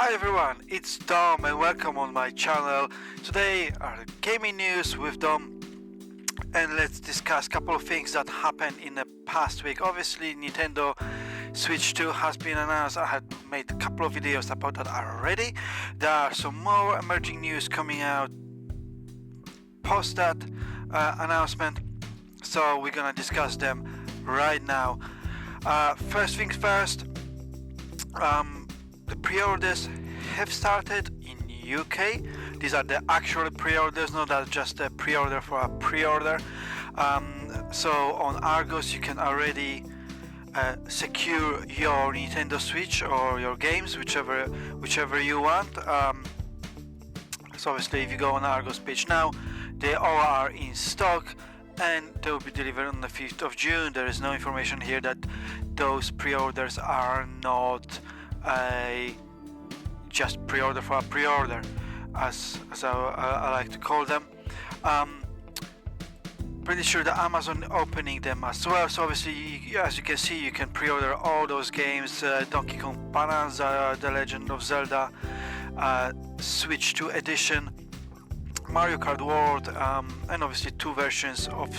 Hi everyone, it's Dom and welcome on my channel. Today are the gaming news with Dom, and let's discuss a couple of things that happened in the past week. Obviously Nintendo Switch 2 has been announced. I had made a couple of videos about that already. There are some more emerging news coming out post that announcement, so we're gonna discuss them right now. First things first, the pre-orders have started in UK. These are the actual pre-orders, not that just a pre-order for a pre-order. So on Argos you can already secure your Nintendo Switch or your games, whichever you want. So obviously if you go on Argos page now, they all are in stock and they will be delivered on the 5th of June. There is no information here that those pre-orders are not just pre-order for a pre-order, as I like to call them. Pretty sure that Amazon opening them as well. So obviously, as you can see, you can pre-order all those games: Donkey Kong Bonanza, The Legend of Zelda, Switch 2 Edition, Mario Kart World, and obviously two versions of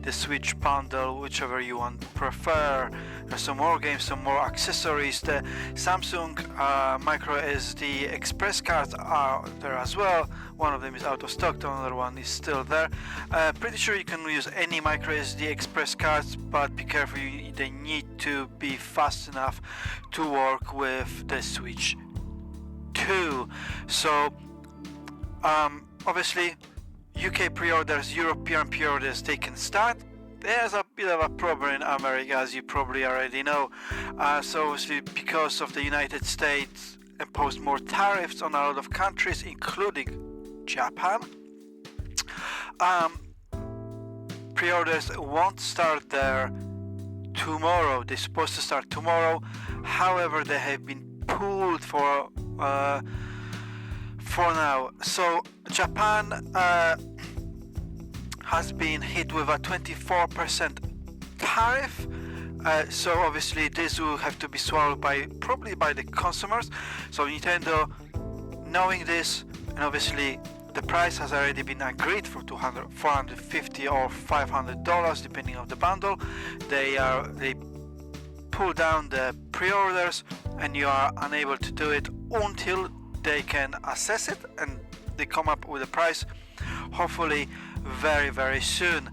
the Switch bundle, whichever you want prefer. There's some more games, some more accessories. The Samsung micro SD express cards are there as well. One of them is out of stock, the other one is still there. Pretty sure you can use any micro SD express cards, but be careful, they need to be fast enough to work with the Switch 2. So obviously UK pre-orders, European pre-orders, they can start. There's a bit of a problem in America, as you probably already know. So obviously because of the United States imposed more tariffs on a lot of countries, including Japan, pre-orders won't start there tomorrow. They're supposed to start tomorrow. However, they have been pulled for now. So Japan has been hit with a 24% tariff. So obviously this will have to be swallowed probably by the consumers. So Nintendo, knowing this, and obviously the price has already been agreed for $200, $450 or $500 depending on the bundle. They pull down the pre-orders, and you are unable to do it until they can assess it and they come up with a price, hopefully very, very soon.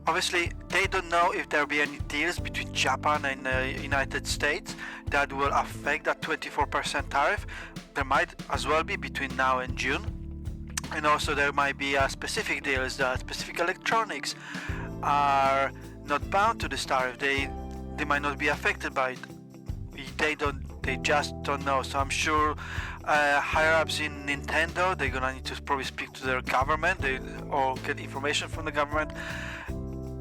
Obviously they don't know if there will be any deals between Japan and the United States that will affect that 24% tariff. There might as well be between now and June, and also there might be specific deals that specific electronics are not bound to this tariff. They might not be affected by it. They just don't know. So I'm sure higher ups in Nintendo, they're gonna need to probably speak to their government or get information from the government.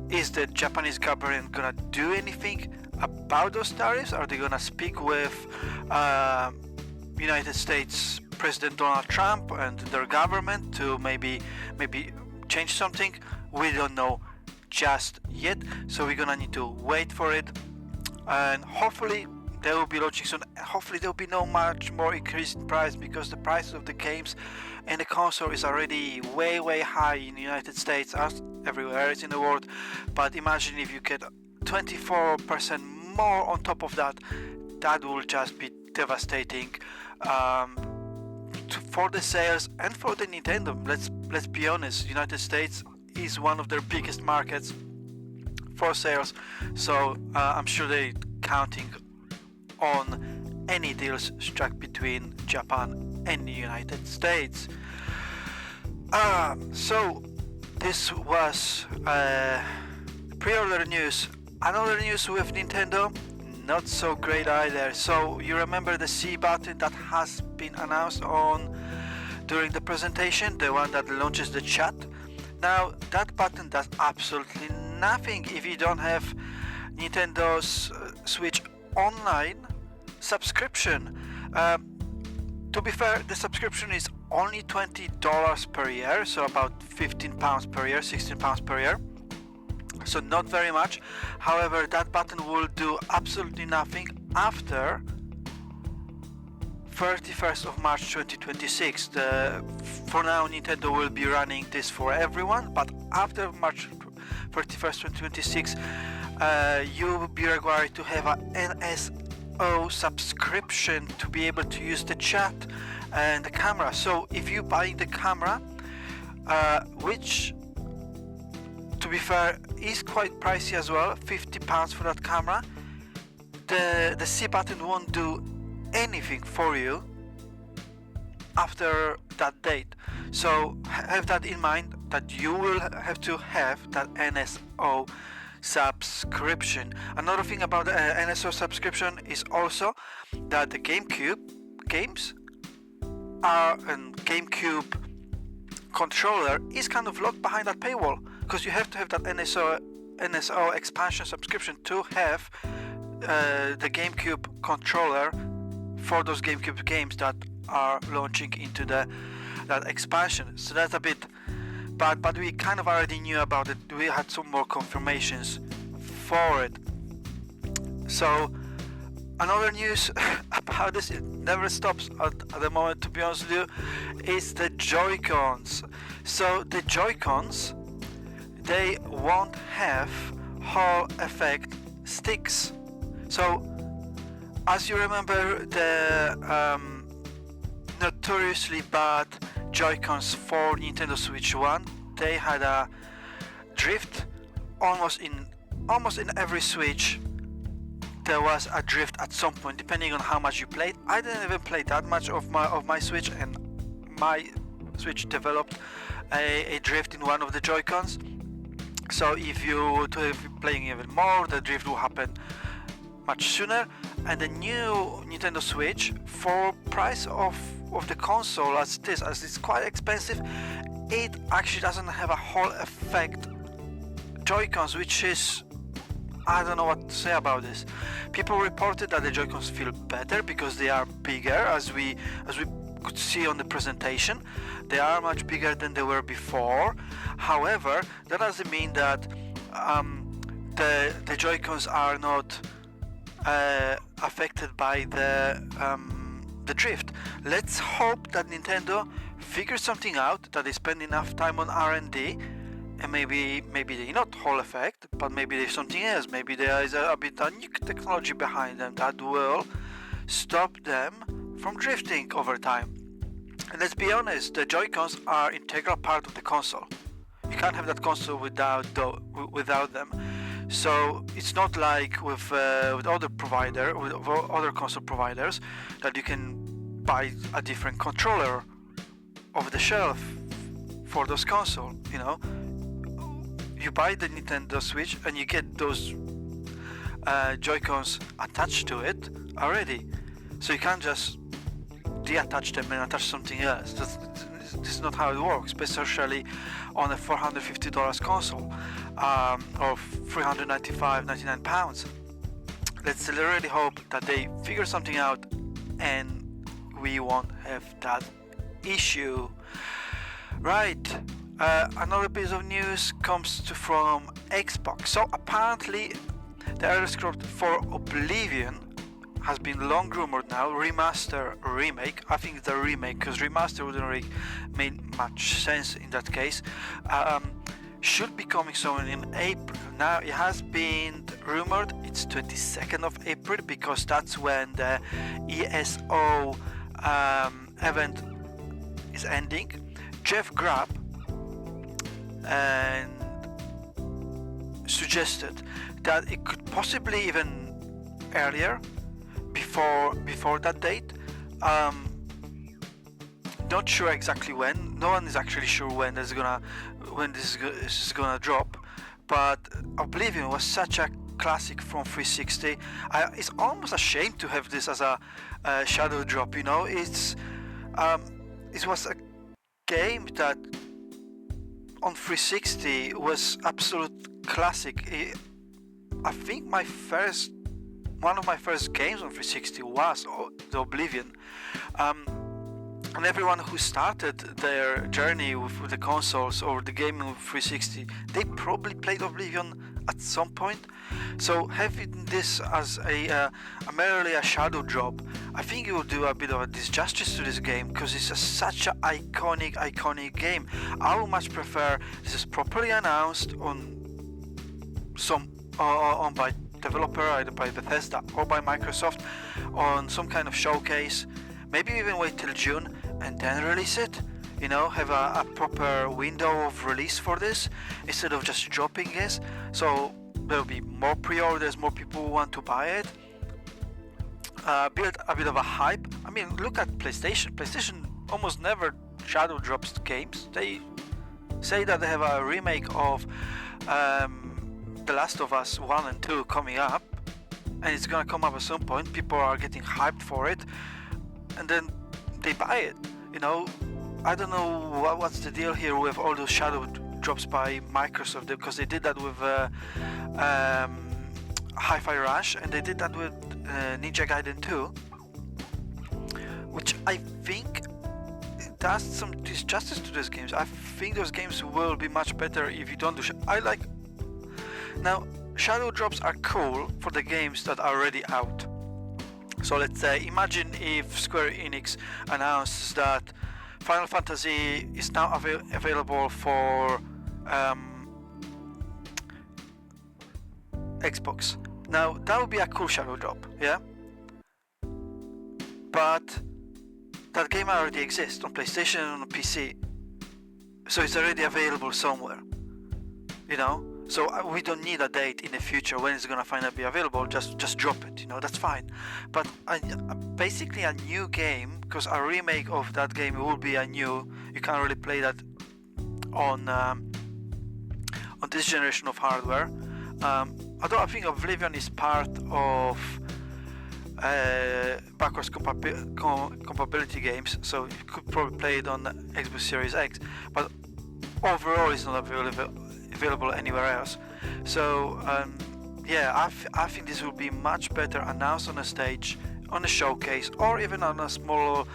Is the Japanese government gonna do anything about those tariffs? Are they gonna speak with United States President Donald Trump and their government to maybe change something? We don't know just yet, so we're gonna need to wait for it, and hopefully they will be launching soon. Hopefully there will be no much more increase in price, because the prices of the games and the console is already way high in the United States as everywhere else in the world. But imagine if you get 24% more on top of that. That will just be devastating for the sales and for the Nintendo. Let's be honest, United States is one of their biggest markets for sales, so I'm sure they're counting on any deals struck between Japan and the United States. So this was pre-order news. Another news with Nintendo, not so great either. So you remember the C button that has been announced during the presentation, the one that launches the chat? Now that button does absolutely nothing if you don't have Nintendo's Switch Online subscription. To be fair, the subscription is only $20 per year, so about £15 per year, £16 per year. So not very much. However, that button will do absolutely nothing after 31st of March 2026. For now, Nintendo will be running this for everyone, but after March 31st, 2026, you will be required to have an NSO subscription to be able to use the chat and the camera. So if you buy the camera, which to be fair is quite pricey as well, £50 for that camera, the C button won't do anything for you after that date. So have that in mind, that you will have to have that NSO subscription. Another thing about the NSO subscription is also that the GameCube games are, and GameCube controller is kind of locked behind that paywall, because you have to have that NSO expansion subscription to have the GameCube controller for those GameCube games that are launching into that expansion. So that's a bit, but we kind of already knew about it. We had some more confirmations for it. So another news about this, it never stops at the moment, to be honest with you, is the Joy-Cons. So the Joy-Cons, they won't have Hall effect sticks. So as you remember, the notoriously bad Joy-Cons for Nintendo Switch 1, they had a drift. Almost in every Switch there was a drift at some point, depending on how much you played. I didn't even play that much of my Switch, and my Switch developed a drift in one of the Joy-Cons. So if you're playing even more, the drift will happen much sooner. And the new Nintendo Switch, for price of the console as it's quite expensive, it actually doesn't have a Hall effect Joy-Cons, which is, I don't know what to say about this. People reported that the Joy-Cons feel better because they are bigger, as we could see on the presentation. They are much bigger than they were before. However, that doesn't mean that the Joy-Cons are not affected by the drift. Let's hope that Nintendo figures something out, that they spend enough time on R&D, and maybe they're not Hall effect, but maybe there's something else. Maybe there is a bit of new technology behind them that will stop them from drifting over time. And let's be honest, the Joy-Cons are integral part of the console. You can't have that console without them. So it's not like with other console providers that you can buy a different controller off the shelf for those consoles. You know, you buy the Nintendo Switch and you get those Joy-Cons attached to it already. So you can't just deattach them and attach something else. This is not how it works, especially on a $450 console or £399. Let's really hope that they figure something out and we won't have that issue. Right, another piece of news comes from Xbox. So apparently the Elder Scrolls for Oblivion has been long rumored now, remaster, remake. I think it's a remake, because remaster wouldn't really make much sense in that case. Should be coming soon in April. Now it has been rumored it's 22nd of April, because that's when the ESO event is ending. Jeff Grubb suggested that it could possibly even earlier, before that date. Not sure exactly when. No one is actually sure when this is gonna drop. But Oblivion was such a classic from 360. It's almost a shame to have this as a shadow drop. You know, it was a game that on 360 was absolute classic. I think one of my first games on 360 was the Oblivion. And everyone who started their journey with the consoles or the gaming with 360, they probably played Oblivion at some point. So having this as a merely a shadow drop, I think it will do a bit of a disjustice to this game because it's such an iconic game. I would much prefer this is properly announced on by developer, either by Bethesda or by Microsoft, on some kind of showcase. Maybe even wait till June and then release it. You know, have a proper window of release for this instead of just dropping this. So there'll be more pre-orders, more people who want to buy it. Build a bit of a hype. I mean, look at PlayStation. PlayStation almost never shadow drops games. They say that they have a remake of The Last of Us 1 and 2 coming up, and it's gonna come up at some point. People are getting hyped for it, and then they buy it. You know, I don't know what's the deal here with all those shadow drops by Microsoft, because they did that with Hi-Fi Rush, and they did that with Ninja Gaiden 2, which I think does some disjustice to those games. I think those games will be much better if you don't do now, shadow drops are cool for the games that are already out. So let's say, imagine if Square Enix announces that Final Fantasy is now available for Xbox. Now, that would be a cool shadow drop, yeah? But that game already exists on PlayStation and on PC. So it's already available somewhere, you know? So we don't need a date in the future when it's gonna finally be available. Just drop it, you know, that's fine. But basically a new game, because a remake of that game will be you can't really play that on this generation of hardware. Although I think Oblivion is part of backwards compatibility games, so you could probably play it on Xbox Series X, but overall it's not available anywhere else. So yeah, I think this will be much better announced on a stage, on a showcase, or even on a small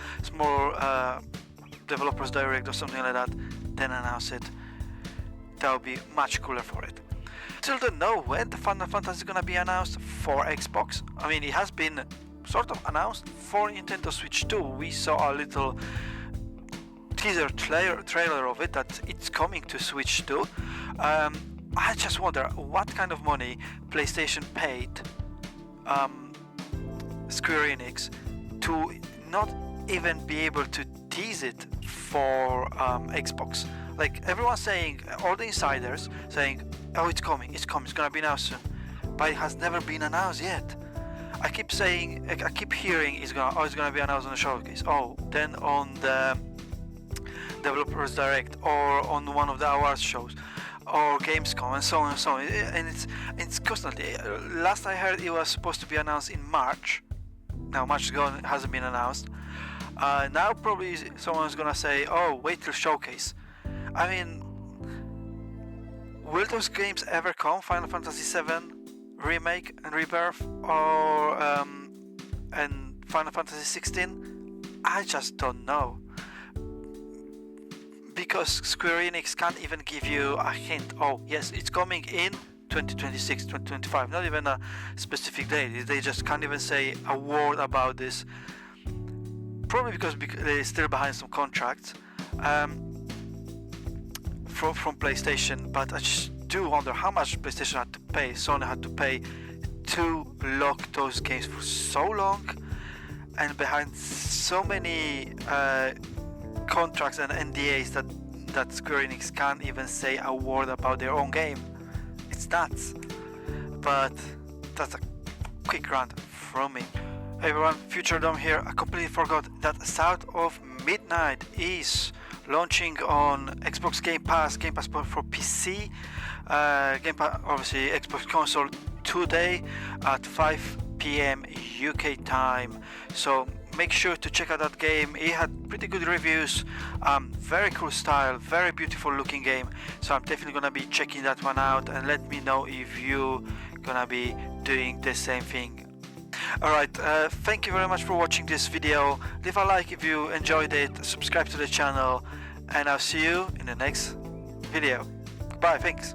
developers direct or something like that, then announce it. That would be much cooler for it. Still don't know when the Final Fantasy is gonna be announced for Xbox. I mean, it has been sort of announced for Nintendo Switch 2. We saw a little teaser trailer of it that it's coming to Switch 2. I just wonder what kind of money PlayStation paid Square Enix to not even be able to tease it for Xbox. Like everyone's saying, all the insiders saying, oh, it's coming, it's gonna be announced soon, but it has never been announced yet. I keep hearing it's gonna be announced on the showcase. Oh, then on the Developers Direct, or on one of the awards shows, or Gamescom, and so on and so on. And it's constantly. Last I heard, it was supposed to be announced in March. Now March is gone, it hasn't been announced. Now probably someone's gonna say, oh, wait till showcase. I mean, will those games ever come? Final Fantasy VII Remake and Rebirth, or and Final Fantasy 16? I just don't know. Because Square Enix can't even give you a hint. Oh, yes, it's coming in 2026, 2025. Not even a specific date. They just can't even say a word about this. Probably because they're still behind some contracts from PlayStation. But I just do wonder how much PlayStation had to pay, Sony had to pay to lock those games for so long and behind so many contracts and NDAs that Square Enix can't even say a word about their own game. It's nuts. But that's a quick rant from me. Hey everyone, Future Dome here. I completely forgot that South of Midnight is launching on Xbox Game Pass for PC, Game Pass, obviously Xbox console today at 5 p.m. UK time. So make sure to check out that game. It had pretty good reviews, very cool style, very beautiful looking game. So I'm definitely gonna be checking that one out, and let me know if you gonna be doing the same thing. Alright, thank you very much for watching this video. Leave a like if you enjoyed it, subscribe to the channel, and I'll see you in the next video. Bye, thanks.